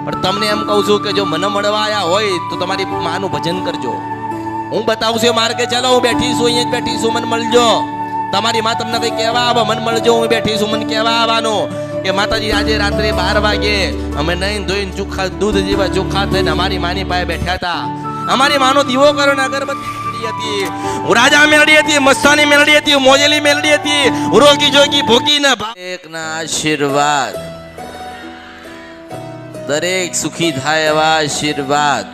પણ તમને એમ કહું છું કે જો મને મળવા આયા હોય તો તમારી માનું ભજન કરજો. હું બતાવું છું માર્ગે, ચાલો હું બેઠી છું, અહીંયા જ બેઠી છું, મને મળજો. તમારી માં તમને કઈ કહેવા આવે, મને મળજો, હું બેઠી છું, મને કહેવા આવવાનું કે માતાજી આજે રાત્રે 12 વાગે અમે નહીં ધોઈને ચોખ્ખા દૂધ જેવા ચોખ્ખા થઈને અમારી માની પાસે બેઠા હતા. અમારી માનો દીવો કરો ને અગરબત્તી હતી. હું રાજા મેળડી હતી, મસ્તાની મેળડી હતી, મોજેલી મેળડી હતી, રોગી જોગી ભોગી ને એકના આશીર્વાદ, દરેક સુખી થાય એવા આશીર્વાદ.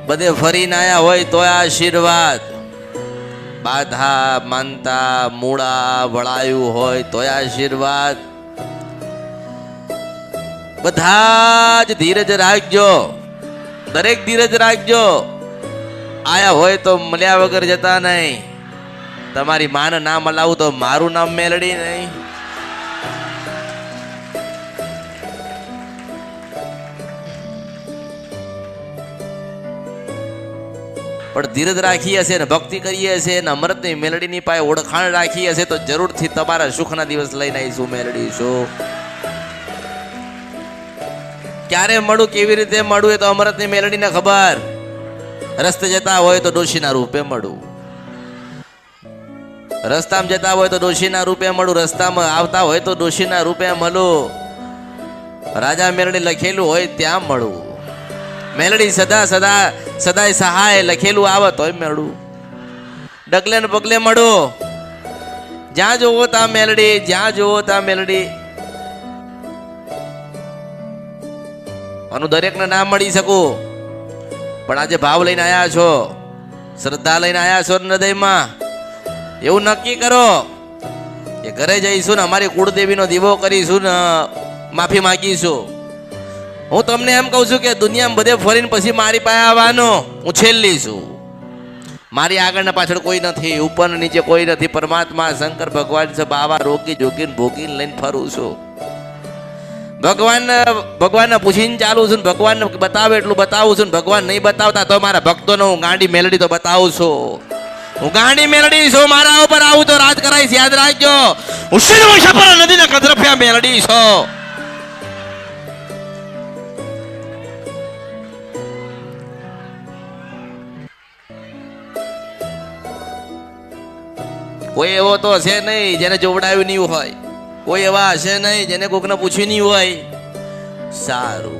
બધે ફરીને આયા હોય તો આશીર્વાદ. બાધા માનતા મૂળા વળાયું હોય તો આશીર્વાદ. બધા જ ધીરજ રાખજો, દરેક ધીરજ રાખજો. આયા હોય તો મળ્યા વગર જતા નહીં. તમારી માને ના મલાવું તો મારું નામ મેલડી નહીં. પણ ધીરજ રાખી હશે ને ભક્તિ કરી હશે ને અમૃતની મેલડીની પાસે ઓળખાણ રાખી હશે તો જરૂરથી તમારા સુખના દિવસ લઈને આવીશું. મેલડી શું ક્યારે મળું, કેવી રીતે મળું એ તો અમૃતની મેલડીને ખબર. રસ્તે જતા હોય તો ડોશીના રૂપે મળું, રસ્તામાં જતા હોય તો ડોશીના રૂપે મળું, રસ્તામાં આવતા હોય તો ડોશીના રૂપે મળું. રાજા મેલડી લખેલું હોય ત્યાં મળું. મેલડી સદાય સહાય લખેલું આવે તોય મળું. ડગલે ને પગલે મળું. જ્યાં જોવો ત્યાં મેલડી, જ્યાં જોવો ત્યાં મેલડી. આનું દરેકને ના મળી શકું, પણ આજે ભાવ લઈને આયા છો, શ્રદ્ધા લઈને આયા છો હૃદયમાં. એવું નક્કી કરો કે ઘરે જઈશું ને અમારી કુળદેવીનો દીવો કરીશું ને માફી માંગીશું. હું તમને એમ કહું છું કે દુનિયામાં બધે ફરીને પછી મારી પાસે આવવાનો. હું છેલ્લી છું, મારી આગળ ને પાછળ કોઈ નથી, ઉપર ને નીચે કોઈ નથી. પરમાત્મા શંકર ભગવાન છે, બાવા રોગી જોગીને ભોગીને લઈને ફરું છું. ભગવાનને પૂછીને ચાલુ છું, ભગવાનને બતાવે એટલું બતાવું છું. ભગવાન નહીં બતાવતા તો મારા ભક્તોને હું ગાંડી મેલડી તો બતાવું છું. હું ગાંડી મેલડી છું, મારા ઉપર આવું તો રાજ કરાઈશ. યાદ રાખજો, હું નદીના કદરફિયા મેલડી છું. કોઈ એવો તો હશે નહીં જેને જોવડાવ્યું નહીં હોય, કોઈ એવા હશે નહીં જેને કોકને પૂછ્યું નહીં હોય. સારું,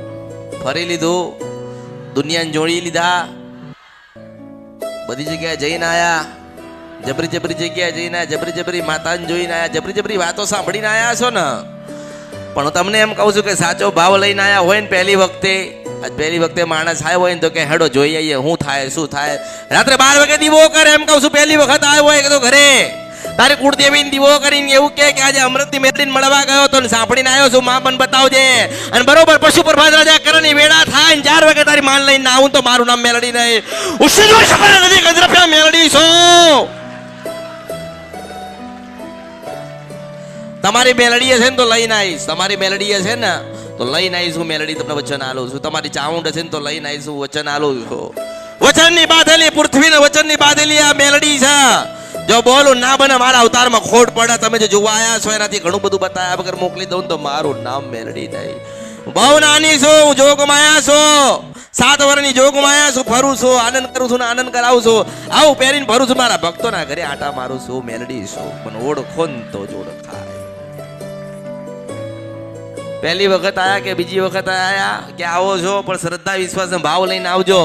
ફરી લીધું, દુનિયાને જોડી લીધા, બધી જગ્યાએ જઈને આયા, જબરી જગ્યાએ જઈને આયા, જબરી માતાને જોઈને આયા, જબરી વાતો સાંભળીને આયા છો ને. પણ હું તમને એમ કહું છું કે સાચો ભાવ લઈને આયા હોય ને પહેલી વખતે માણસ આવ્યો હોય ને તો કે હેડો જોઈ આવીએ શું થાય શું થાય. રાત્રે 12 વાગે દીવો કરે એમ કહું છું. પહેલી વખત આવ્યો હોય તો ઘરે તારી કુળદેવીને દીવો કરીને એવું કે આજે અમૃતની મેલડીને મળવા ગયો તો સાંભળીને આવ્યો છું, માં પણ બતાવજે. અને બરોબર પશુ પ્રભાત રાજા કરવાની વેળા થાય ને 4 વાગે તારી માન લઈને આવું તો મારું નામ મેલડી નહીં. નથી ગજરાફિયા મેલડી છો. તમારી મેલડી હશે ને તો લઈને આવીશ, તમારી મેલડી હશે ને તો લઈને આવીશ. હું મેલડી તમને વચન આલું છું. તમારી ચાઉંડ હશે ને તો લઈને આવીશ. હું વચન આલું છું. વચનની બાંધેલી પૃથ્વીને વચનની બાંધેલી આ મેલડી છે. જો બોલું ના બને મારા અવતારમાં ખોટ પડે. તમે જે જોવા આવ્યા છો એનાથી ઘણું બધું બતાવ્યા વગર મોકલી દઉં તો મારું નામ મેલડી નહીં. બહુ નાની છું, હું જોગમાં આવ્યા છું, 7 વર્ષની જોગમાં આવ્યા છું, ફરું છું, આનંદ કરું છું ને આનંદ કરાવું છું. આવું પહેરીને ફરું છું, મારા ભક્તોના ઘરે આટા મારું છું. મેલડી છું, પણ ઓળખો ને તો જ ઓળખાય. પહેલી વખત આયા કે બીજી વખત આયા કે આવો છો, પણ શ્રદ્ધા વિશ્વાસ ભાવ લઈને આવજો.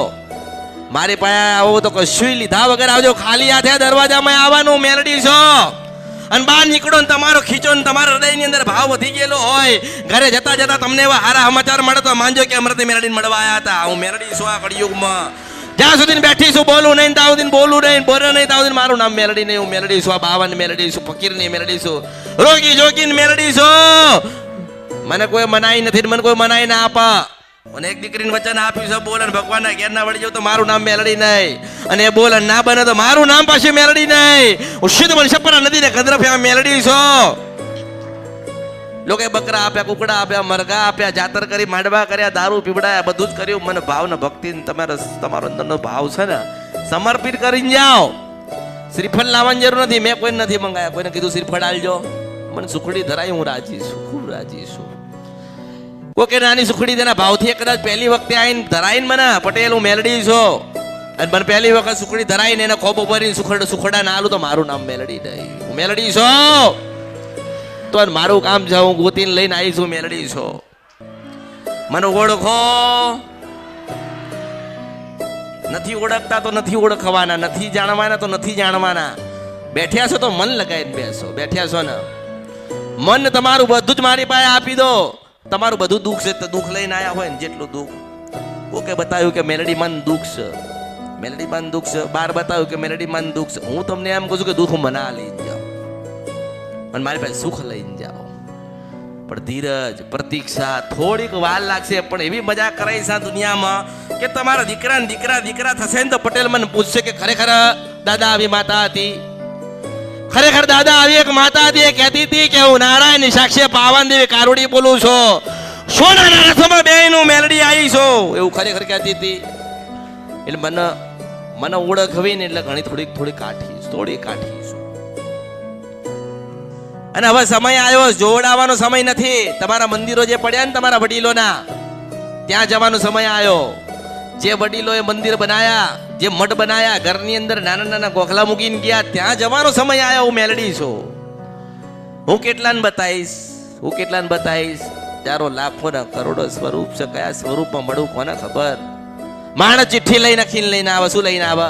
મારી પાસે આવો તો કશું લીધા વગર આવજો. ખાલી હાથે દરવાજામાં આવવાનું. મેલડી છો અને બહાર નીકળો ને તમારો ખીચો ને તમારા હૃદયની અંદર ભાવ વધી ગયેલો હોય, ઘરે જતા જતા તમને એવા સારા સમાચાર મળે તો માનજો કે અમૃતની મેલડીને મળવા આવ્યા હતા. હું મેલડી છું આ કળિયુગમાં. જ્યાં સુધી બેઠી છું બોલું નહીં, ત્યાં સુધી બોલું નહીં, બોલે નહીં ત્યાં સુધી મારું નામ મેલડી નહીં. હું મેલડી છું, આ બાવાની મેલડી છું, ફકીરની મેલડી છું, રોગી જોગીની મેલડી છું. મને કોઈ મનાઈ નથી, મને કોઈ મનાઈ ના આપા. અને એક દીકરીને વચન આપ્યું છે, બોલે ભગવાનના ઘેર ના વળી જાવ તો મારું નામ મેલડી નહીં. અને એ બોલે ના બને તો મારું નામ પાછી મેલડી નહીં. હું શુદ્ધ વંશપરા નદીને કદરફિયા મેલડી છો. લોકો બકરા આપ્યા, કુકડા આપ્યા, મરઘા આપ્યા, જાતર કરી, માંડવા કર્યા, દારૂ પીવડાયા, બધું જ કર્યું. મને ભાવ ને ભક્તિ તમારો અંદરનો ભાવ છે ને સમર્પિત કરીને જાઓ. શ્રીફળ લાવવાની જરૂર નથી. મેં કોઈ નથી મંગાયા, કોઈને કીધું શ્રીફળ આલજો. મને સુખડી ધરાય, હું રાજી છું, ખૂબ રાજી છું. કોકે નાની સુખડી તેના ભાવથી કદાચ પહેલી વખતે આવીને ધરાઈને મને પટેલ હું મેલડી છો અને મને પહેલી વખત સુખડી ધરાઈને એને ખોબો ભરીને સુખડા ના આલું તો મારું નામ મેલડી નહીં. હું મેલડી છો તો મારું કામ છે હું ગોતીને લઈને આવી છું મેલડી છો. મને ઓળખો. નથી ઓળખતા તો નથી ઓળખવાના, નથી જાણવાના તો નથી જાણવાના. બેઠ્યા છો તો મન લગાવીને બેસો. બેઠ્યા છો ને મન તમારું બધું જ મારી પાસે આપી દો. તમારું બધું દુઃખ છે તો દુઃખ લઈને આવ્યા હોય ને જેટલું દુઃખ ઓકે બતાવ્યું કે મેલડી મન દુઃખ છે, મેલડી મન દુઃખ છે. બાર બતાવ્યું કે મેલડી મન દુઃખ છે. હું તમને એમ કહું છું કે દુઃખ મના લઈને જાઓ અને મારી પાસે સુખ લઈને જાઓ. પણ ધીરજ, પ્રતીક્ષા, થોડીક વાર લાગશે પણ એવી મજા કરાઈ છે દુનિયામાં કે તમારા દીકરા થશે ને તો પટેલ મને પૂછશે કે ખરેખર દાદા આવી માતા હતી, ખરેખર દાદા આવી એક માતા હતી એ કહેતી હતી કે હું નારાયણ સાક્ષી પાવન દેવી કારુડી બોલું છું, સોનાના રથમાં બેયનું મેલડી આવી છું, એવું ખરેખર કહેતી હતી. એટલે મને ઓળખવી ને એટલે ઘણી થોડી કાઠી છું. અને હવે સમય આવ્યો, જોડાવાનો સમય નથી. તમારા મંદિરો જે પડ્યા ને તમારા વડીલોના ત્યાં જવાનો સમય આવ્યો. જે વડીલોએ મંદિર બનાયા, જે મઠ બનાયા, ઘરની અંદર નાના ગોખલા મૂકીને ગયા, ત્યાં જવાનો સમય આવ્યો. હું મેલડી છું. હું કેટલાને બતાવીશ. હજારો લાખો ના કરોડો સ્વરૂપ છે. કયા સ્વરૂપમાં મળું કોને ખબર. માણસ ચિઠ્ઠી લઈને આવે. શું લઈને આવે?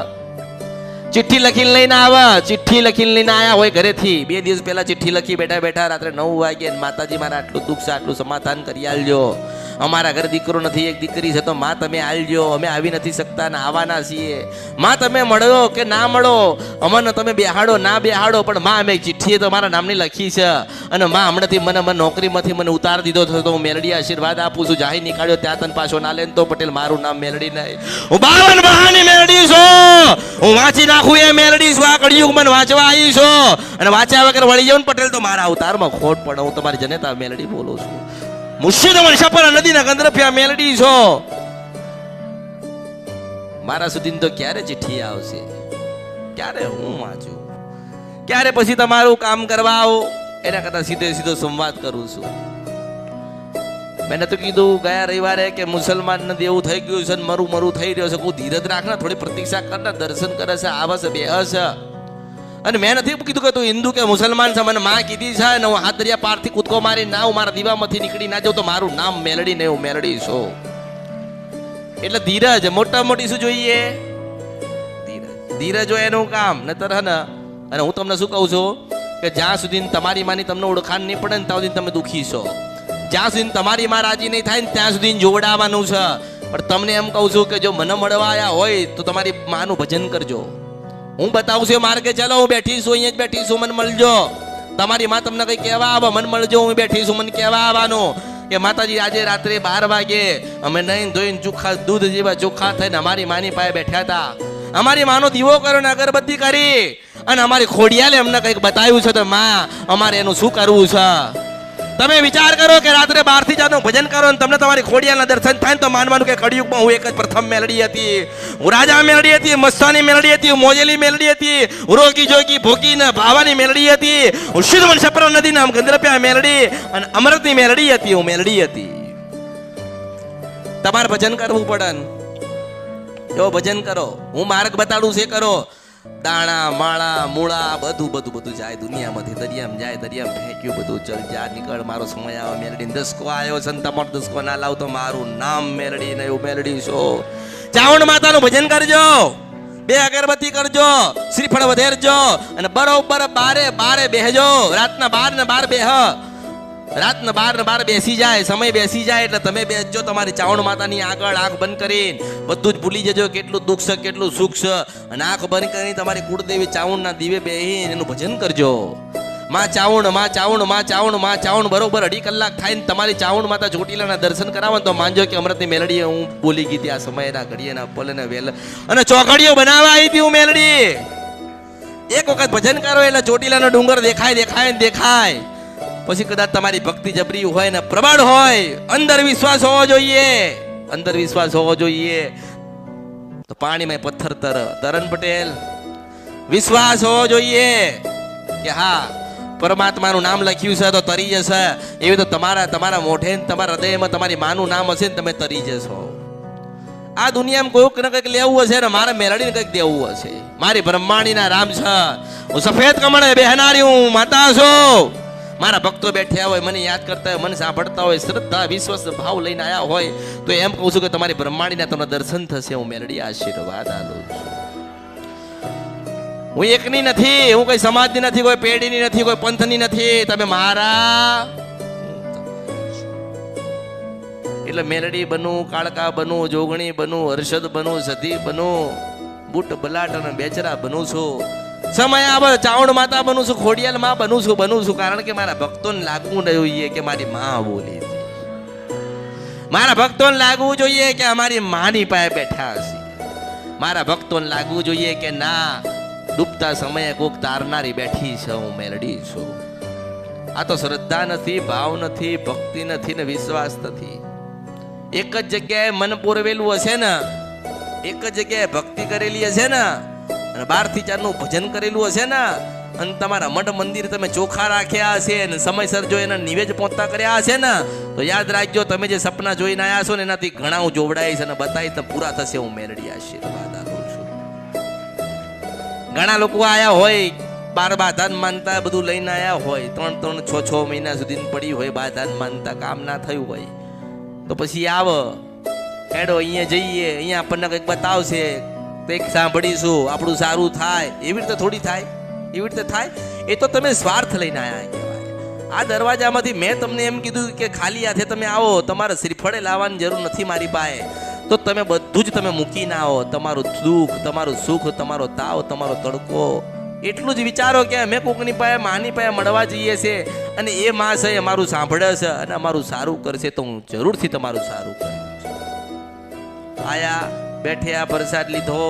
ચિઠ્ઠી લખીને લઈને આયા હોય ઘરેથી. 2 દિવસ પહેલા ચિઠ્ઠી લખી બેઠા રાત્રે 9 વાગે માતાજી મારા આટલું દુઃખ છે, આટલું સમાધાન કરી આલજો. અમારા ઘરે દીકરો નથી, એક દીકરી છે તો માં તમે આલજો, અમે આવી નથી શકતા ને આવવાના છીએ. માં તમે મળો કે ના મળો, અમને તમે બેહાડો ના બેહાડો, પણ માં અમે ચિઠ્ઠી તો મારા નામની લખી છે અને માં હમણાંથી મને નોકરીમાંથી મને ઉતાર દીધો થયો તો હું મેલડી આશીર્વાદ આપું છું. જાહી નીકાળ્યો ત્યાં તને પાછો ના લે તો પટેલ મારું નામ મેલડી નહીં. હું 52 બહાની મેલડી છું. હું વાંચી નાખું એ મેલડી છું. આ કળિયુગ મને વાંચવા આવી છો અને વાંચ્યા વગર વળી જાઉં પટેલ તો મારા અવતારમાં ખોટ પડે. હું તમારી જનેતા મેલડી બોલું છું. મુર્શિદાબાદ છાપરા નદીના ગંધરફિયા મેલડી છો. મારા સુધી તો ક્યારે ચિઠ્ઠી આવશે, ક્યારે હું વાંચું, ક્યારે પછી તમારું કામ કરવા આવો. એના કરતા સીધો સંવાદ કરું છું. મેં તો કીધું ગયા રવિવારે કે મુસલમાન નથી એવું થઈ ગયું છે, મરું થઈ રહ્યો છે. કોઈ ધીરજ રાખ ને, થોડી પ્રતીક્ષા કર ને. દર્શન કરે છે, આવે છે, બેહે છે. અને મેં નથી કીધું કે તું હિન્દુ કે મુસલમાન છે. મને માં કીધી છે ને હું હાથ દરિયા પારથી કૂદકો મારી ના હું મારા દીવામાંથી નીકળી ના જાઉં તો મારું નામ મેલડી ને હું મેલડી છું. એટલે ધીરજ, મોટા મોટી શું જોઈએ? ધીરજ હોય એનું કામ. નતર હે ને. અને હું તમને શું કહું છું કે જ્યાં સુધી તમારી માની તમને ઓળખાણ નહીં પડે ને ત્યાં સુધી તમે દુઃખી છો. જ્યાં સુધી તમારી માં રાજી નહીં થાય ને ત્યાં સુધી જોડાવાનું છે. પણ તમને એમ કહું છું કે જો મને મળવા આવ્યા હોય તો તમારી માનું ભજન કરજો. હું બતાવું છું માર્ગે, ચાલો હું બેઠી છું, અહીંયા જ બેઠી છું, મને મળજો. તમારી માં તમને કઈ કહેવા આવે, મને મળજો, હું બેઠી છું, મને કહેવા આવવાનું કે માતાજી આજે રાત્રે 12 વાગે અમે નહીં ધોઈને ચોખ્ખા દૂધ જેવા ચોખ્ખા થઈને અમારી માની પાસે બેઠ્યા હતા. અમારી માનો દીવો કર્યો ને અગરબત્તી કરી અને અમારી ખોડિયાલે અમને કંઈક બતાવ્યું છે તો માં અમારે એનું શું કરવું છે. તમે વિચાર કરો કે રાત્રે 12 થી જાતનું ભજન કરો ને તમને તમારી ખોડિયાના દર્શન થાય ને તો માનવાનું કે કળિયુગમાં હું એક જ પ્રથમ મેલડી હતી. હું રાજા મેલડી હતી, મસ્તાની મેલડી હતી, મોજેલી મેલડી હતી, રોકી જોગી ભોગી ને ભાવાની મેલડી હતી, હું સિદ્ધવન છપરા નદીના ગંધરપ્યા મેલડી અને અમૃતની મેલડી હતી. હું મેલડી હતી. તમારે ભજન કરવું પડે ને જો ભજન કરો. હું માર્ગ બતાડું છે કરો. દાણા માળા મૂળા બધું જાય દુનિયામાંથી. દરિયામાં જાય, દરિયામાં ફેંક્યું બધું. ચલ જા નીકળ, મારો સમય આવે. મેલડી દસકો આવ્યો છે ને તમારો દસકો ના લાવ તો મારું નામ મેલડી ને એવું મેલડી છો. ચાવણ માતાનું ભજન કરજો, 2 અગરબત્તી કરજો, શ્રીફળ વધેરજો અને બરોબર 12 બેહજો. રાતના 12 ને 12 બેહ. રાતના 12 ને 12 બેસી જાય, સમય બેસી જાય એટલે તમે બેસજો તમારી ચાવણ માતાની આગળ. આંખ બંધ કરીને બધું જ ભૂલી જજો કેટલું દુઃખ છે, કેટલું સુખ છે. અને આંખ બંધ કરીને તમારી કુળદેવી ચાવણના દીવે બેહીને એનું ભજન કરજો. માં ચાવણ બરોબર 2.5 કલાક થાય ને તમારી ચાવણ માતા ચોટીલાના દર્શન કરાવો તો માનજો કે અમૃતની મેલડી હું બોલી ગઈ હતી. આ સમયના ઘડીએના પલને વેલ અને ચોકડીઓ બનાવવા આવી હતી હું મેલડી. એક વખત ભજન કરો એટલે ચોટીલાનો ડુંગર દેખાય. પછી કદાચ તમારી ભક્તિ જબરી હોય ને પ્રબળ હોય, અંદર વિશ્વાસ હોવો જોઈએ તો પાણીમાં પથ્થર તરણ પટેલ વિશ્વાસ હોવો જોઈએ કે હા પરમાત્માનું નામ લખ્યું છે તો તરી જશે. એવી તો તમારા મોઢે તમારા હૃદયમાં તમારી માનું નામ હશે ને તમે તરી જશો. આ દુનિયામાં કોઈક ને કંઈક લેવું હશે ને મારે મેલડીને કંઈક દેવું હશે. મારી બ્રહ્માંડીના રામ છે, હું સફેદ કમળે બેહનારી હું માતા છું. મારા ભક્તો બેઠ્યા હોય, મને યાદ કરતા હોય, મને સાંભળતા હોય, શ્રદ્ધા વિશ્વાસ ભાવ લઈને આવ્યા હોય તો એમ કહું છું કે તમારી બ્રહ્માંડીના તમને દર્શન થશે. હું મેલડી આશીર્વાદ આલું છું. હું એકની નથી, હું કોઈ સમાજની નથી, કોઈ પેઢીની નથી, કોઈ પંથની નથી. તમે મારા. એટલે મેલડી બનું, કાળકા બનું, જોગણી બનું, હર્ષદ બનું, સતી બનું, બુટ બલાટ અને બેચરા બનું છું. સમય આવે ચાવડ માતા બનું છું, ખોડિયાલ માં બનું છું. કારણ કે મારા ભક્તોને લાગવું જોઈએ કે મારી માં બોલી હતી. મારા ભક્તોને લાગવું જોઈએ કે અમારી માની પાસે બેઠા હશે. મારા ભક્તોને લાગવું જોઈએ કે ના, ડૂબતા સમયે કોક તારનારી બેઠી છે, હું મેલડી છું. આ તો શ્રદ્ધા નથી, ભાવ નથી, ભક્તિ નથી ને વિશ્વાસ નથી. એક જ જગ્યાએ મન પોરવેલું હશે ને, એક જ જગ્યાએ ભક્તિ કરેલી હશે ને, અને 12 થી 4 નું ભજન કરેલું હશે ને, અને તમારા મઠ મંદિર તમે ચોખ્ખા રાખ્યા હશે ને સમયસર જો એના નિવેદ પહોંચતા કર્યા હશે ને, તો યાદ રાખજો તમે જે સપના જોઈને આવ્યા છો ને એનાથી ઘણા હું જોવડાઈશ અને બતાવીશ તો પૂરા થશે. હું મેલડી આશીર્વાદ આપું છું. ઘણા લોકો આયા હોય, 12 બાધાન માનતા બધું લઈને આયા હોય, 3 6 મહિના સુધી પડી હોય બાધાન માનતા, કામ ના થયું હોય તો પછી આવો હેડો અહીંયા જઈએ, અહીંયા આપણને કંઈક બતાવશે, કંઈક સાંભળીશું, આપણું સારું થાય. એવી રીતે થોડી થાય, એવી રીતે થાય. એ તો તમે સ્વાર્થ લઈને આવ્યા કહેવાય. આ દરવાજામાંથી મેં તમને એમ કીધું કે ખાલી હાથે તમે આવો, તમારે શ્રીફળે લાવવાની જરૂર નથી મારી પાસે. તો તમે બધું જ તમે મૂકીને આવો, તમારું દુઃખ, તમારું સુખ, તમારો તાવ, તમારો તડકો, એટલું જ વિચારો કે અમે કોકની પાસે માની પાસે મળવા જઈએ છીએ અને એ માં છે અમારું સાંભળે છે અને અમારું સારું કરશે તો હું જરૂરથી તમારું સારું કરીશ. આયા બેઠ્યા, પ્રસાદ લીધો,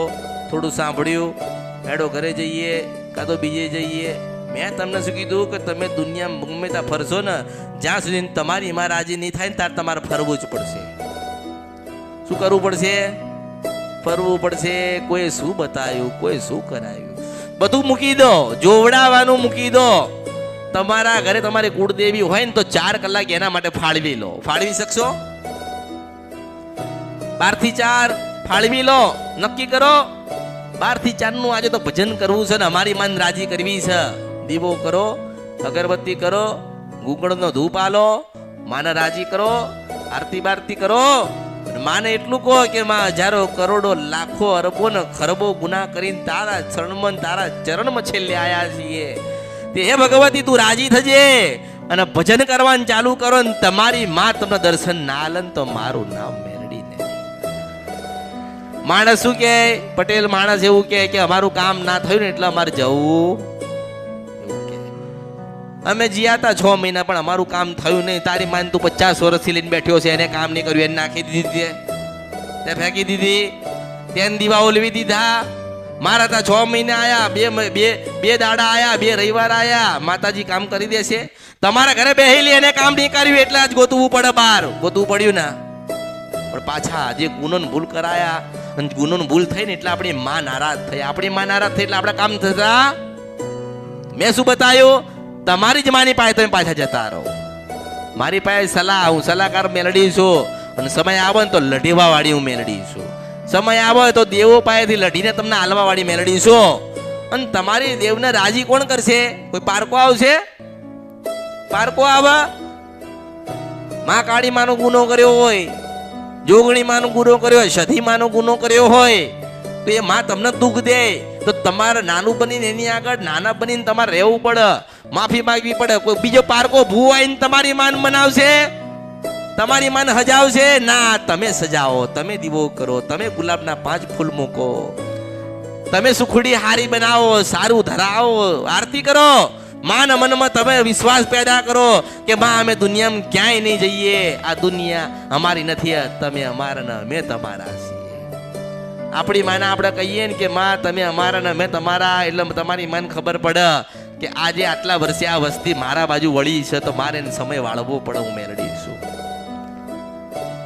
થોડું સાંભળ્યું, હેડો ઘરે જઈએ કાં તો બીજે જઈએ. મેં તમને શું કીધું કે તમે દુનિયામાં ગમે ત્યાં ફરશો ને, જ્યાં સુધી તમારી માં રાજી નહીં થાય ને ત્યાં તમારે ફરવું જ પડશે. શું કરવું પડશે? ફરવું પડશે. કોઈ શું બતાવ્યું, કોઈ શું કરાયું, બધું મૂકી દો, જોવડાવવાનું મૂકી દો. તમારા ઘરે તમારી કુળદેવી હોય ને તો 4 કલાક એના માટે ફાળવી લો. ફાળવી શકશો? 12 થી 4 ફાળવી લો, નક્કી કરો. 12 થી 4 નું આજે તો ભજન કરવું છે ને અમારી માન રાજી કરવી છે. દીવો કરો, અગરબત્તી કરો, ગુગળનો ધૂપ આલો, માને રાજી કરો, આરતી બારતી કરો. માને એટલું કહો કે માં હજારો કરોડો લાખો અરબો ને ખરબો ગુનાહ કરીને તારા ચરણમાં છેલ્લે આયા છીએ. તે હે ભગવતી તું રાજી થજે અને ભજન કરવાનું ચાલુ કરો ને તમારી માં તમને દર્શન ના આલે તો મારું નામ મેલડી ને. માણસ શું કે, પટેલ માણસ એવું કે અમારું કામ ના થયું ને એટલે અમારે જવું. અમે જીયા હતા 6 મહિના પણ અમારું કામ થયું નહીં. તારી માન તું 50 વર્ષથી લઈને બેઠ્યો છે, એને કામ નહીં કર્યું, એને નાખી દીધી, તે ફેંકી દીધી, તેને દીવા ઓલવી દીધા. મારા ત્યાં 6 મહિના આયા, બે દાડા આયા, 2 રવિવાર આયા, માતાજી કામ કરી દેશે. તમારા ઘરે બેહેલી એને કામ નહીં કર્યું એટલે આજ ગોતવું પડે, બહાર ગોતવું પડ્યું ના. પણ પાછા જે ગુનોન ભૂલ કરાયા અને ગુનોન ભૂલ થઈ ને એટલે આપણી માં નારાજ થઈ. આપણી માં નારાજ થઈ એટલે આપણા કામ થતા. મેં શું બતાવ્યું? તમારી જ માની પાસે તમે પાછા જતા રહો. મારી પાસે સલાહ, હું સલાહકાર મેલડી છું અને સમય આવે ને તો લઢીવા વાળી હું મેલડી છું. સમય આવે તો દેવો પાસેથી લઢીને તમને હાલવા વાળી મેલડી છું. અને તમારી દેવને રાજી કોણ કરશે? કોઈ પારકો આવશે? પારકો આવે? માં કાળી માનો ગુનો કર્યો હોય, જોગણી માનો ગુનો કર્યો હોય, સધી માનો ગુનો કર્યો હોય તો એ માં તમને દુઃખ દે તો તમારે નાનું બનીને એની આગળ નાના બનીને તમારે રહેવું પડે, માફી માંગવી પડે. કોઈ બીજો પારકો ભૂ આવીને તમારી માન મનાવશે, તમારી માન હજાવશે ના. તમે સજાવો, તમે દીવો કરો, તમે ગુલાબના 5 ફૂલ મૂકો, તમે સુખડી હારી બનાવો, સારું ધરાવો, આરતી કરો. માન મનમાં તમે વિશ્વાસ પેદા કરો કે માં અમે દુનિયામાં ક્યાંય નહીં જઈએ, આ દુનિયા અમારી નથી, તમે અમારા ને અમે તમારા છીએ. આપણી માને આપણે કહીએ ને કે માં તમે અમારા ને મેં તમારા, એટલે તમારી માન ખબર પડે કે આજે આટલા વર્ષે આ વસ્તી મારા બાજુ વળી છે તો મારે સમય વાળવો પડે. હું મેલડી છું.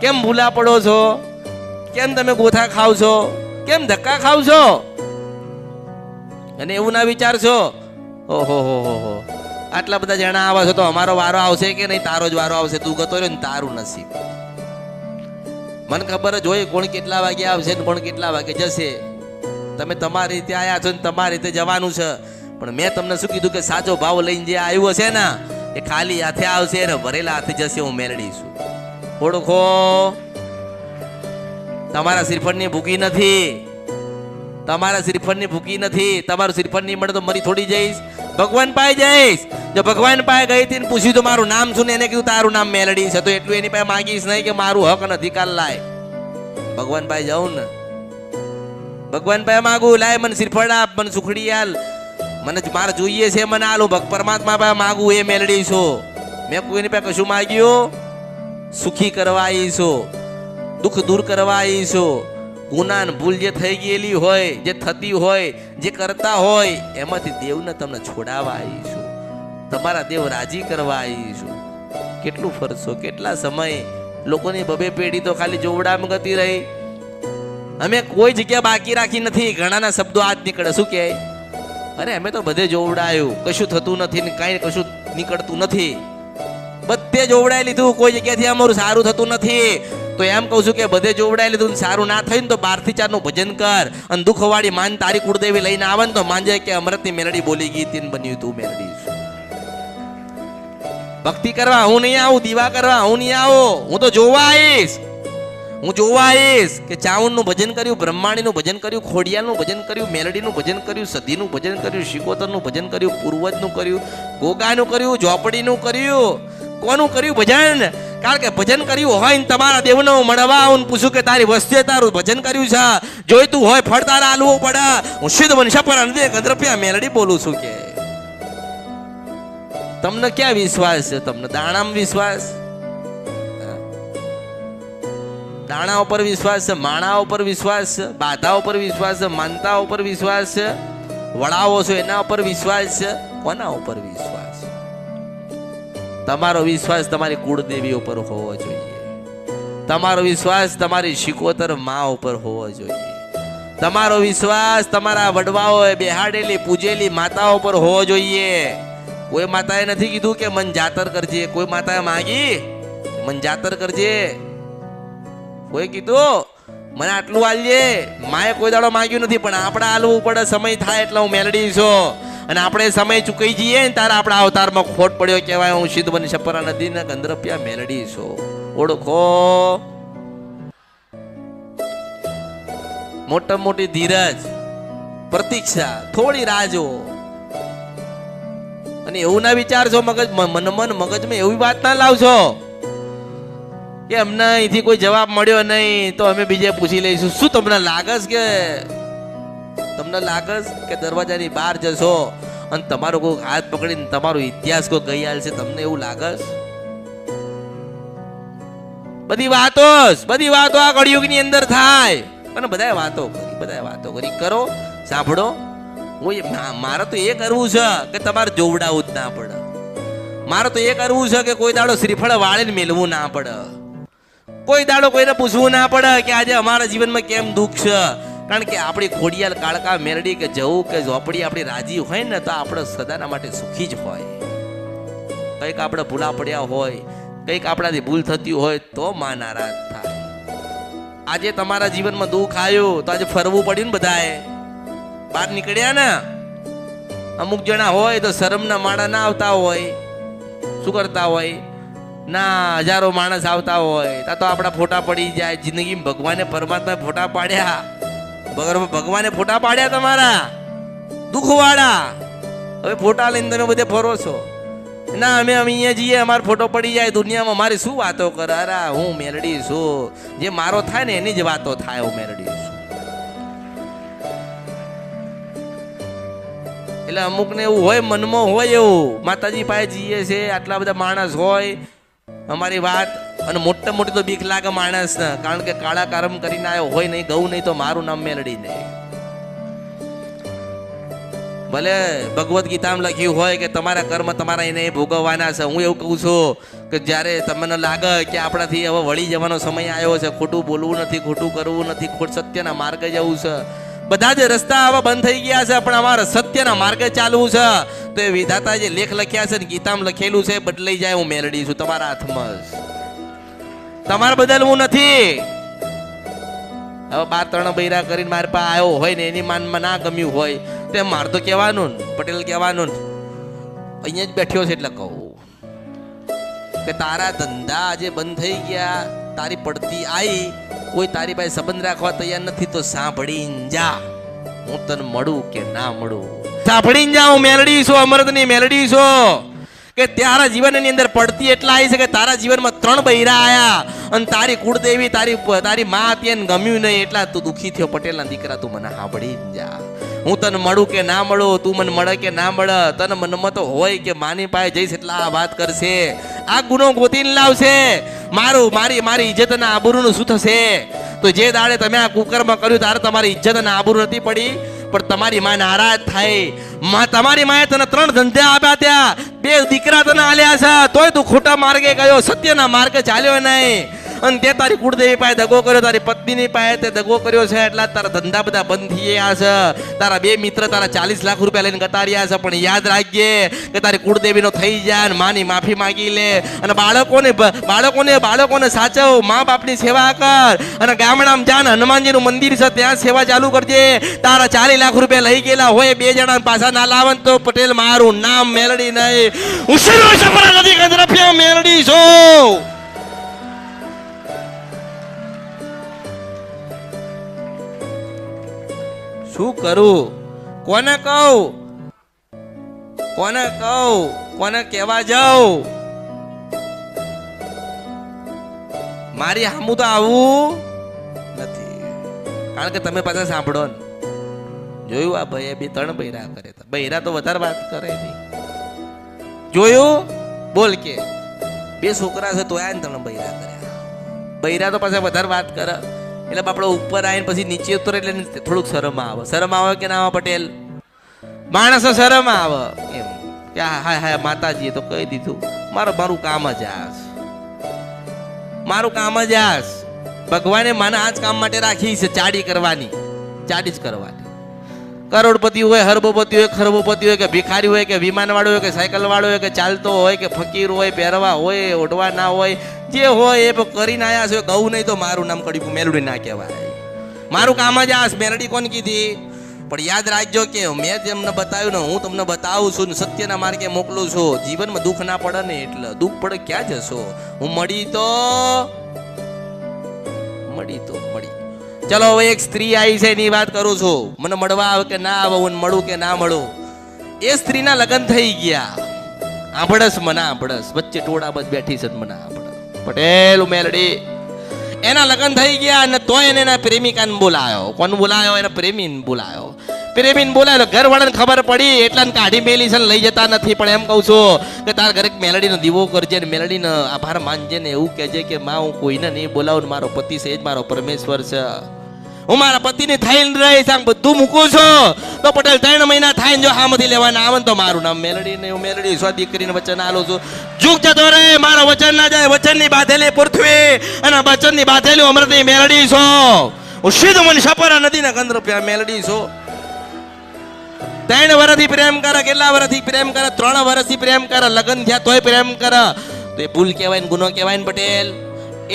કેમ ભૂલા પડો છો? કેમ તમે ગોથા ખાવ છો? કેમ ધક્કા ખાવ છો? અને એવું ના વિચારશો ઓહો હો આટલા બધા જણા આવા છો તો અમારો વારો આવશે કે નહીં? તારો જ વારો આવશે. તું ગતો રહ્યો ને તારું નસીબ. મને ખબર જ હોય કોણ કેટલા વાગે આવશે ને કોણ કેટલા વાગે જશે. તમે તમારી રીતે આયા છો ને તમારી રીતે જવાનું છે. પણ મેં તમને શું કીધું કે સાચો ભાવ લઈને જે આવ્યો હશે ને એ ખાલી હાથે આવશે ને ભરેલા હાથે જશે. હું મેળવીશું. ઓળખો, તમારા શ્રીફળની ભૂખી નથી. તમારા શ્રીફળની ભૂખી નથી. તમારું શ્રીફળ નહીં મળે તો મરી થોડી જઈશ. ભગવાન પાસે જઈશ. જો ભગવાન પાસે ગઈ હતી ને પૂછ્યું તો મારું નામ શું ને એને કીધું તારું નામ મેલડી છે, તો એટલું એની પાસે માંગીશ નહીં કે મારું હક અને અધિકાર લાય. ભગવાન પાસે જાઉં ને, ભગવાન પાસે માગું, લાય મને શ્રીફળ આપ, મને સુખડી આલ, મને મારે જોઈએ છે મને આલું. પરમાત્મા પાસે માગું એ મેલડી છું. મેં કોઈની પાસે કશું માગ્યું? સુખી કરવા આવી છું, દુઃખ દૂર કરવા આવી છું. ગુના ભૂલ જે થઈ ગયેલી હોય, જે થતી હોય, જે કરતા હોય એમાંથી દેવને તમને છોડાવવા આવી છું. તમારા દેવ રાજી કરવા આવી છું. કેટલું ફરશો, કેટલા સમય લોકોની બબે પેઢી તો ખાલી જોવડામાં ગતી રહી. અમે કોઈ જગ્યા બાકી રાખી નથી. ઘણાના શબ્દો આજ નીકળે, શું કહે? અરે અમે તો બધે જોવડાયું, કશું થતું નથી ને કાંઈ કશું નીકળતું નથી. બધે જોવડાઈ લીધું, કોઈ જગ્યાથી અમારું સારું થતું નથી. તો એમ કહું છું કે બધે જોવડાઈ લીધું ને સારું ના થયું ને તો 12 થી 4 નું ભજન કર. અને દુઃખવાળી માન તારી કુળદેવી લઈને આવે ને તો માંજે કે અમૃતની મેલડી બોલી ગઈ તીન બન્યું તું મેલડી. ભક્તિ કરવા હું નહીં આવું, દીવા કરવા હું નહીં આવું. હું તો જોવા આવીશ. હું જોવા આવીશ કે ચાવણનું ભજન કર્યું, બ્રહ્માણીનું ભજન કર્યું, ખોડિયાલનું ભજન કર્યું, મેલડીનું ભજન કર્યું, સદીનું ભજન કર્યું, શિકોતરનું ભજન કર્યું, પૂર્વજનું કર્યું, ગોગાનું કર્યું, ઝોપડીનું કર્યું. કોનું કર્યું ભજન? કારણ કે ભજન કર્યું હોય ને તમારા દેવને હું મળવા આવું ને પૂછું કે તારી વસ્તુએ તારું ભજન કર્યું છે, જોઈતું હોય ફળ તારા આલવું પડે. હું સિદ્ધ વંશ પર અંધે ગંધર્પિયા મેલડી બોલું છું. કે તમને ક્યાં વિશ્વાસ છે? તમને દાણામાં વિશ્વાસ? દાણા ઉપર વિશ્વાસ છે, માણા ઉપર વિશ્વાસ છે, બાધા ઉપર વિશ્વાસ છે, માનતા ઉપર વિશ્વાસ છે, વડાવો છો એના ઉપર વિશ્વાસ છે? કોના ઉપર વિશ્વાસ? તમારો વિશ્વાસ તમારી કુળદેવી ઉપર હોવો જોઈએ. તમારો વિશ્વાસ તમારી શિકોતર માં ઉપર હોવો જોઈએ. તમારો વિશ્વાસ તમારા વડવાઓએ બેહાડેલી પૂજેલી માતાઓ પર હોવો જોઈએ. કોઈ માતાએ નથી કીધું કે મન જાતર કરજે. કોઈ માતાએ માગી મન જાતર કરજે? કોઈ કીધું મને આટલું આલજે? માએ કોઈ દાડો માંગ્યું નથી. પણ આપણે આલવું પડે. સમય થાય એટલે હું મેલડી છું. અને આપણે સમય ચૂકી જઈએ ને તારે આપણા અવતારમાં ખોટ પડ્યો કહેવાય. હું સિદ્ધ બની છપરા નદીના ગંધર્પિયા મેલડી છું. ઓળખો, મોટા મોટી ધીરજ, પ્રતીક્ષા, થોડી રાહ જુઓ. અને એવું ના વિચારશો મગજમાં એવી વાત ના લાવશો કે અમને અહીંથી કોઈ જવાબ મળ્યો નહીં તો અમે બીજે પૂછી લઈશું. શું તમને લાગે કે દરવાજાની બહાર જશો અને તમારો કોઈ હાથ પકડીને તમારો ઇતિહાસ કોઈ કહી આલશે? તમને એવું લાગે? બધી વાતો આ કળિયુગની અંદર થાય. અને બધાએ વાતો કરી કરો, સાંભળો. મારે તો એ કરવું છે કે તમારે જોવડાવું જ ના પડે. મારે તો એ કરવું છે કે કોઈ દાડો શ્રીફળ વાળીને મેલવું ના પડે. કોઈ દાડો કોઈને પૂછવું ના પડે કે આજે અમારા જીવનમાં કેમ દુઃખ છે. કારણ કે આપણી ખોડિયાલ કાળકા મેરડી કે જવું કે ઝોપડી આપણી રાજી હોય ને તો આપણે સદાના માટે સુખી જ હોય. કંઈક આપણે ભૂલા પડ્યા હોય, કંઈક આપણાથી ભૂલ થતી હોય તો માં નારાજ થાય. આજે તમારા જીવનમાં દુઃખ આવ્યું તો આજે ફરવું પડ્યું ને બધાએ. બહાર નીકળ્યા ને અમુક જણા હોય તો શરમના માળા ના આવતા હોય. શું કરતા હોય? ના હજારો માણસ આવતા હોય ત્યાં તો આપણા ફોટા પડી જાય. જિંદગીમાં ભગવાને પરમાત્માએ ફોટા પાડ્યા. ભગવાને ફોટા પાડ્યા તમારા દુઃખવાળા. હવે ફોટા લઈને તમે બધે ફરો છો. ના અમે અહીંયા જઈએ અમારો ફોટો પડી જાય દુનિયામાં. મારી શું વાતો કરે? અરે હું મેલડી છું. જે મારો થાય ને એની જ વાતો થાય. હું મેલડી છું. એટલે અમુક ને એવું હોય, મનમાં હોય એવું, માતાજી પાસે જઈએ છે, આટલા બધા માણસ હોય, અમારી વાત અને મોટી તો બીક લાગે માણસ ને. કારણ કે કાળા કર્મ કરીને આવ્યો હોય નહીં, ગૌ નહીં તો મારું નામ મેલડી નહીં. ભલે ભગવદ્ ગીતામાં લખ્યું હોય કે તમારા કર્મ તમારા એને ભોગવવાના છે. હું એવું કહું છું કે જ્યારે તમને લાગે કે આપણાથી હવે વળી જવાનો સમય આવ્યો છે, ખોટું બોલવું નથી, ખોટું કરવું નથી, સત્યના માર્ગે જવું છે, બધા જ રસ્તા આવા બંધ થઈ ગયા છે, પણ અમારા સત્યના માર્ગે ચાલવું છે. તો એ વિધાતા જે લેખ લખ્યા છે ને ગીતામાં લખેલું છે, બદલાઈ જાય હું મેલડી છું, તમારા હાથમાં છે. તમારે બદલવું નથી. હવે 12 બૈરા કરીને મારી પાસે આવ્યો હોય ને એની માનમાં ના ગમ્યું હોય તો મારે તો કહેવાનું ને, પટેલ કહેવાનું ને, અહીંયા જ બેઠ્યો છે એટલે કહું કે તારા ધંધા આજે બંધ થઈ ગયા, તારી પડતી આવી, કોઈ તારી પાસે સંબંધ રાખવા તૈયાર નથી તો સાંભળીને જા, હું તને મળું કે ના મળું. સાંભળીને જા, હું મેલડી છું, અમૃતની મેલડી છું. કે તારા જીવનની અંદર પડતી એટલા આવી છે કે તારા જીવનમાં 3 બૈરા આયા અને તારી કુળદેવી તારી માં હતી એને ગમ્યું નહીં એટલા તું દુખી થયો. પટેલના દીકરા, તું મને સાંભળી જા, હું તને મળું કે ના મળું, તું મને મળે કે ના મળે, તને મનમાં તો હોય કે માની પાસે જઈશ એટલે આ વાત કરશે, આ ગુનો ગોતીને લાવશે, મારી ઇજ્જત અને આબરૂનું શું થશે? તો જે દાડે તમે આ કુકરમાં કર્યું તારે તમારી ઇજ્જત અને આબરૂ નથી પડી, પણ તમારી માં નારાજ થાય. તમારી માએ તને 3 ધંધા આપ્યા, ત્યાં 2 દીકરા તને આલ્યા છે, તોય તું ખોટા માર્ગે ગયો, સત્યના માર્ગે ચાલ્યો નહીં. અને તે તારી કુળદેવી પાસે દગો કર્યો, તારી પત્નીની પાસે તે દગો કર્યો છે, એટલે તારા ધંધા બધા બંધ થઈ ગયા છે. તારા 2 મિત્ર તારા 40 લાખ રૂપિયા લઈને ગતાર્યા છે, પણ યાદ રાખજે કે તારી કુળદેવીનો થઈ જાય ને માની માફી માંગી લે. અને બાળકોને સાચવ, મા બાપની સેવા કર, અને ગામડામાં જા ને હનુમાનજીનું મંદિર છે ત્યાં સેવા ચાલુ કરજે. તારા 40 લાખ રૂપિયા લઈ ગયેલા હોય 2 જણા પાછા ના લાવન તો પટેલ મારું નામ મેલડી નહીં, હું નદી કંદરફિયા મેલડી છું. શું કરું? કોને કહું? કોને કહેવા જાઉં? મારી સામું તો આવું નથી, કારણ કે તમે પાછા સાંભળો ને. જોયું આ ભાઈ 2-3 બૈરા કરે, બૈરા તો વધારે વાત કરે નહીં. જોયું? બોલ કે 2 છોકરા છે તો આયા ને 3 બૈરા કર્યા. બૈરા તો પાછા વધારે વાત કરે, એટલે આપણે ઉપર આવીને પછી નીચે ઉતરે એટલે થોડુંક શરમ આવે. શરમ આવે કે ના આવે પટેલ? માણસો શરમ આવે એમ કે હા માતાજીએ તો કહી દીધું, મારું કામ જ આસ. ભગવાને મને આ જ કામ માટે રાખી છે, ચાડી જ કરવાની. કરોડપતિ હોય, હરબોપતિ હોય, ખરબોપતિ હોય, કે ભિખારી હોય, કે વિમાન વાળો હોય, કે સાયકલ વાળો હોય, કે ચાલતો હોય, કે ફકીર હોય, પહેરવા હોય, ઓઢવા ના હોય, જે હોય એ કરીને આયા છે. ગૌ નહીં તો મારું નામ કડી મેલડી ના કહેવાય. મારું કામ જ આસ. મેલડી કોણ કીધી? પણ યાદ રાખજો કે મેં તમને બતાવ્યું ને, હું તમને બતાવું છું ને, સત્યના માર્ગે મોકલું છું. જીવનમાં દુઃખ ના પડે ને, એટલે દુઃખ પડે ક્યાં જશો? હું મળી. ચલો હવે એક સ્ત્રી આવી છે એની વાત કરું છું. મને મળવા આવે કે ના આવે, હું મળું કે ના મળું. એ સ્ત્રીના લગ્ન થઈ ગયા. આંભળસ વચ્ચે ટોળા બસ બેઠી છે, મને આંભળસ પટેલ મેલડી. એના લગ્ન થઈ ગયા અને તોય એને એના પ્રેમિકાને બોલાયો. કોણ બોલાયો? એના પ્રેમીને બોલાયો. ઘર વાળાને ખબર પડી એટલા કાઢી મેલી છે, લઈ જતા નથી. પણ એમ કહું છું કે તાર ઘરે મેલડીનો દીવો કરજે ને મેલડીનો આભાર માનજે ને એવું કહેજે કે માં હું કોઈને નહીં બોલાવું, મારો પતિ છે જ મારો પરમેશ્વર છે. હું મારા પતિની થઈને રહીશ, બધું મૂકું છું. તો પટેલ 3 મહિના થાય જો હામાંથી લેવાના આવે તો મારું નામ મેલડી ને હું મેલડી સ્વ દીકરીને વચન આલું છું. જુગ જતો રહે, મારા વચન ના જાય. વચનની બાંધેલી પૃથ્વી અને વચનની બાંધેલી અમૃતની મેલડી છો. હું સીધું મને સપરા નદીના કંદરફિયા મેલડી છો. 3 વર્ષથી પ્રેમ કરે, કેટલા વર્ષથી પ્રેમ કરે? 3 વર્ષથી પ્રેમ કરે, લગ્ન થયા તોય પ્રેમ કરે. તો એ ભૂલ કહેવાય ને ગુનો કહેવાય ને પટેલ?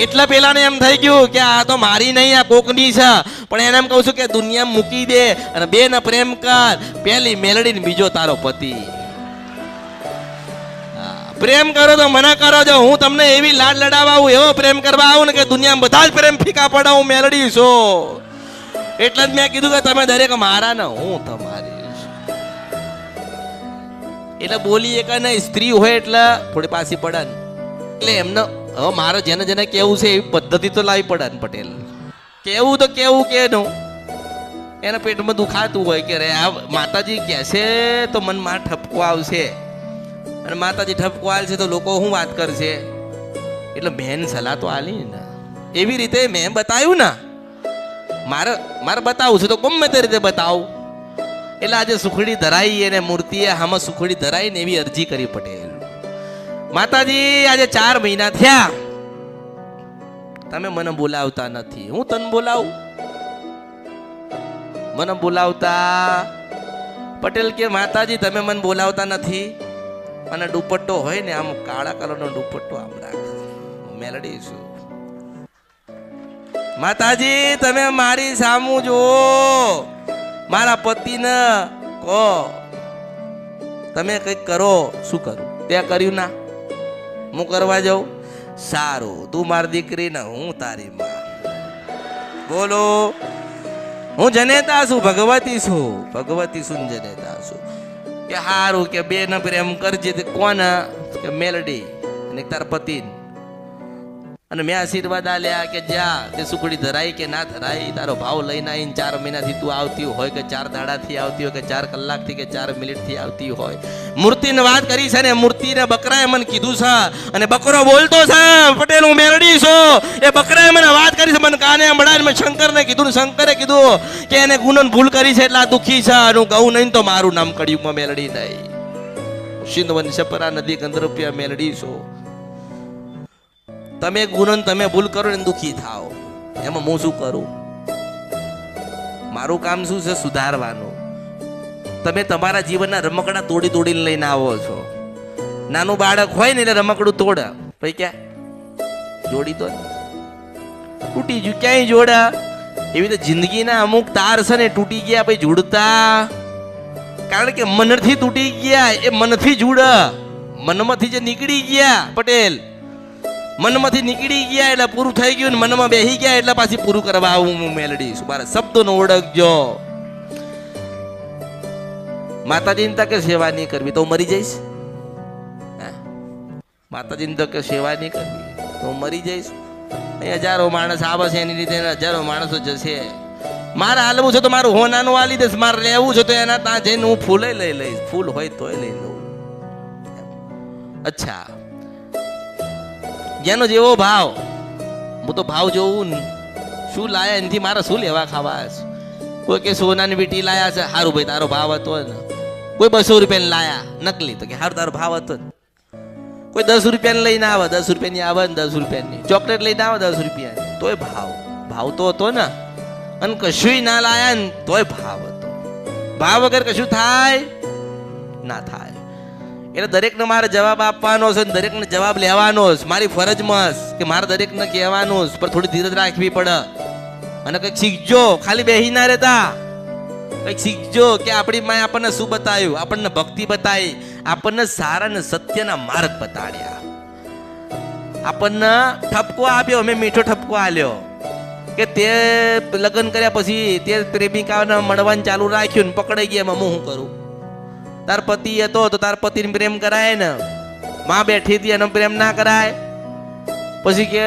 એટલે પેલા ને એમ થઈ ગયું કે આ તો મારી નહીં, આ કોકની છે. પણ એને એમ કહું છું કે દુનિયા મૂકી દે અને 2 ને પ્રેમ કર. પેલી મેલડી ને બીજો તારો પતિ. પ્રેમ કરો તો મને કરો. જો હું તમને એવી લાડ લડાવા આવું, એવો પ્રેમ કરવા આવું ને કે દુનિયામાં બધા જ પ્રેમ ફીકા પડે. હું મેલડી છું. એટલે જ મેં કીધું કે તમે દરેક મારા ને હું તમારી. એટલે બોલી એક નહીં, સ્ત્રી હોય એટલે થોડી પાછી પડે ને. એટલે એમને હવે મારે જેને કેવું છે એવી પદ્ધતિ તો લાવી પડે ને પટેલ. કેવું કે નું એના પેટમાં દુખાતું હોય કે રે આ માતાજી કહેશે તો મનમાં ઠપકો આવશે, અને માતાજી ઠપકો આવશે તો લોકો શું વાત કરશે. એટલે મેન સલાહ તો આલી ને એવી રીતે મેં બતાવ્યું ને. મારે બતાવું છે તો ગમે તે રીતે બતાવું. એટલે આજે સુખડી ધરાઈ એને મૂર્તિએ આમાં સુખડી ધરાઈ ને એવી અરજી કરી પટેલ. માતાજી આજે 4 મહિના થયા, તમે મને બોલાવતા નથી, હું તને બોલાવું. મને બોલાવતા. પટેલ કે માતાજી તમે મને બોલાવતા નથી, અને દુપટ્ટો હોય ને આમ કાળા કલરનો દુપટ્ટો આમ રાખ, મેલડી છું. માતાજી તમે મારી સામું જુઓ, મારા પતિને કહો તમે કંઈક કરો. શું કરું? તે કર્યું ના, હું કરવા જાઉં? સારું, તું મારી દીકરી ને હું તારી માં. બોલો, હું જનેતા છું, ભગવતી છું, ભગવતી છું, જનેતા છું. કે હારું કે બે ને પ્રેમ કરજે. તે કોણ? કે મેલડી અને તાર પતિ. અને મેં આશીર્વાદ આલ્યા કે જા તે સુખડી ધરાય કે ના ધરાય, તારો ભાવ લઈને આવીને 4 મહિનાથી તું આવતી હોય કે 4 દાડાથી આવતી હોય કે 4 કલાકથી કે 4 મિનિટથી આવતી હોય. મૂર્તિને વાત કરી છે ને, મૂર્તિને બકરાએ મને કીધું છે, અને બકરો બોલતો છે પટેલ હું મેલડી છું. એ બકરાએ મને વાત કરી છે, મને કાને મળાને મેં શંકરને કીધું ને શંકરે કીધું કે એને ગુનો ભૂલ કરી છે એટલે આ દુઃખી છે. હું કહું નહીં તો મારું નામ કળિયુગમાં મેલડી નહીં. સિંધવન સપરા નદી ગંધર્પિયા મેલડી છો. તમે ગુનો તમે ભૂલ કરો ને દુઃખી થાઓ, એમાં હું શું કરું? મારું કામ શું છે? સુધારવાનું. તમે તમારા જીવનના રમકડા તોડીને લઈને આવો છો. નાનું બાળક હોય ને એટલે રમકડું તોડ, ભાઈ ક્યાં જોડી તો તૂટી ગયું, ક્યાંય જોડા. એવી રીતે જિંદગીના અમુક તાર છે ને તૂટી ગયા પછી જોડતા, કારણ કે મનથી તૂટી ગયા. એ મનથી જોડ, મનમાંથી જે નીકળી ગયા પટેલ, મનમાંથી નીકળી ગયા એટલે પૂરું થઈ ગયું, ને મનમાં બેસી ગયા એટલે પાછી પૂરું કરવા આવું હું મેલડી છું. મારા શબ્દોનો ઓળખજો. માતાજીની તકે સેવા નહીં કરવી તો મરી જઈશ. માતાજીની તકે સેવા નહીં કરવી તો મરી જઈશ. અહીં હજારો માણસ આવે છે, એની રીતે હજારો માણસો જશે. મારે હાલવું છે તો મારું હોનાનું હાલી દઈશ, મારે લેવું છે તો એના ત્યાં જઈને હું ફૂલે લઈ લઈશ, ફૂલ હોય તોય લઈ લઉં. અચ્છા, જેનો જેવો ભાવ, હું તો ભાવ જોઉં ને શું લાયા એનાથી મારે શું લેવા ખાવા. કોઈ કે સોનાની વીટી લાયા છે, સારું ભાઈ તારો ભાવ હતો ને. કોઈ 200 રૂપિયાની લાયા નકલી, તો કે સારું તારો ભાવ હતો ને. કોઈ 10 રૂપિયાની લઈને આવે, 10 રૂપિયાની આવે ને 10 રૂપિયાની ચોકલેટ લઈને આવે 10 રૂપિયાની, તોય ભાવ તો હતો ને. અને કશું ના લાયા ને તોય ભાવ હતો. ભાવ વગર કશું થાય ના થાય. એટલે દરેકને મારે જવાબ આપવાનો છે, દરેકને જવાબ લેવાનો છે. મારી ફરજમાં કે મારે દરેકને કહેવાનું છે, પણ થોડી ધીરજ રાખવી પડે. અને કંઈક શીખજો, ખાલી બેસી ના રહેતા. કંઈક શીખજો કે આપણી માએ આપણને શું બતાવ્યું, આપણને ભક્તિ બતાવી, આપણને સારા ને સત્યના માર્ગ બતાડ્યા, આપણને ઠપકો આપ્યો. અમે મીઠો ઠપકો આલ્યો કે તે લગ્ન કર્યા પછી તે પ્રેમિકાને મળવાનું ચાલુ રાખ્યું ને પકડાઈ ગયા. એમાં હું શું કરું? તાર પતિ હતો તો તાર પતિને પ્રેમ કરાય ને, માં બેઠી હતી એનો પ્રેમ ના કરાય? પછી કે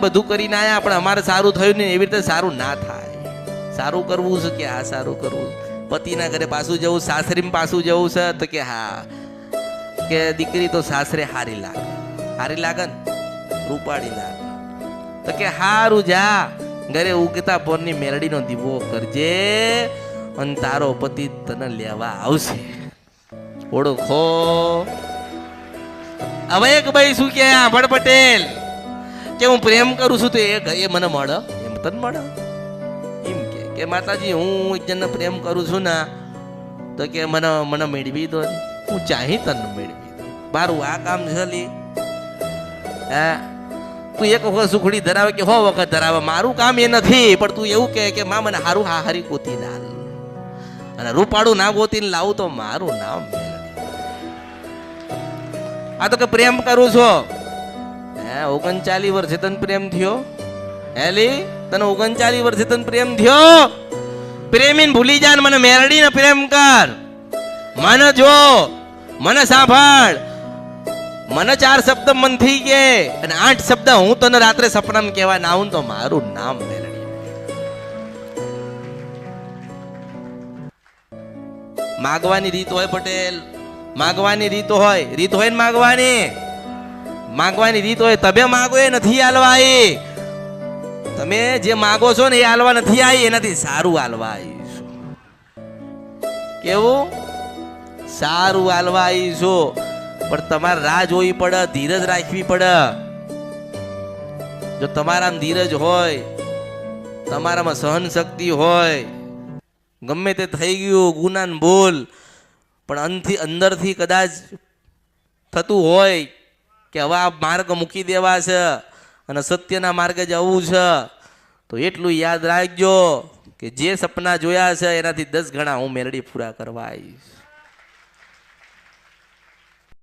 બધું કરીને આયા પણ અમારે સારું થયું ને. એવી રીતે સારું ના થાય. સારું કરવું છે કે હા સારું કરવું. પતિના ઘરે પાછું જવું, સાસરીમાં પાછું જવું છે તો કે હા, કે દીકરી તો સાસરે હારી લાગે, હારી લાગે ને રૂપાળી લાગે, તો કે હારું જા ઘરે ઉગતા પોરની મેલડીનો દીવો કરજે અને તારો પતિ તને લેવા આવશે. ઓળખો. હવે એક ભાઈ શું કે ભડ પટેલ કે હું પ્રેમ કરું છું તો એ મને મળે, એમ તને મળે? એમ કે માતાજી હું એક જણને પ્રેમ કરું છું ને તો કે મને મેળવી દો, હું ચાહી તને મેળવી દો. મારું આ કામ છે લી. હા, તું એક વખત સુખડી ધરાવે કે 100 વખત ધરાવે, મારું કામ એ નથી. પણ તું એવું કે માં મને હારું હારી ગોતી ના અને રૂપાળું ના ગોતીને લાવું તો મારું નામ મેળવી. આ તો કે પ્રેમ કરું છો. હે 39 વર્ષે તને પ્રેમ થયો? હેલી તને 39 વર્ષે તને પ્રેમ થયો? પ્રેમીને ભૂલી જા, મને મેરડીને પ્રેમ કર. મને જો, મને સાંભળ. મને 4 શબ્દ મનથી કે અને 8 શબ્દ હું તને રાત્રે સપનામાં કહેવા ના આવું તો મારું નામ મેલડી. માગવાની રીત હોય પટેલ, માગવાની રીત હોય ને માગવાની રીત હોય. તમે માગો એ નથી હાલવા. એ તમે જે માગો છો ને એ હાલવા નથી આવી, એનાથી સારું હાલવા આવીશું. કેવું સારું હાલવા આવીશું. પણ તમારે રાહ જોવી પડે, ધીરજ રાખવી પડે. જો તમારામાં ધીરજ હોય, તમારામાં સહન શક્તિ હોય, ગમે તે થઈ ગયું ગુનાન બોલ, પણ અંદરથી કદાચ થતું હોય કે હવે આ માર્ગ મૂકી દેવા છે અને સત્યના માર્ગે જવું છે, તો એટલું યાદ રાખજો કે જે સપના જોયા છે એનાથી 10 ગણા હું મેલડી પૂરા કરવા આવીશ.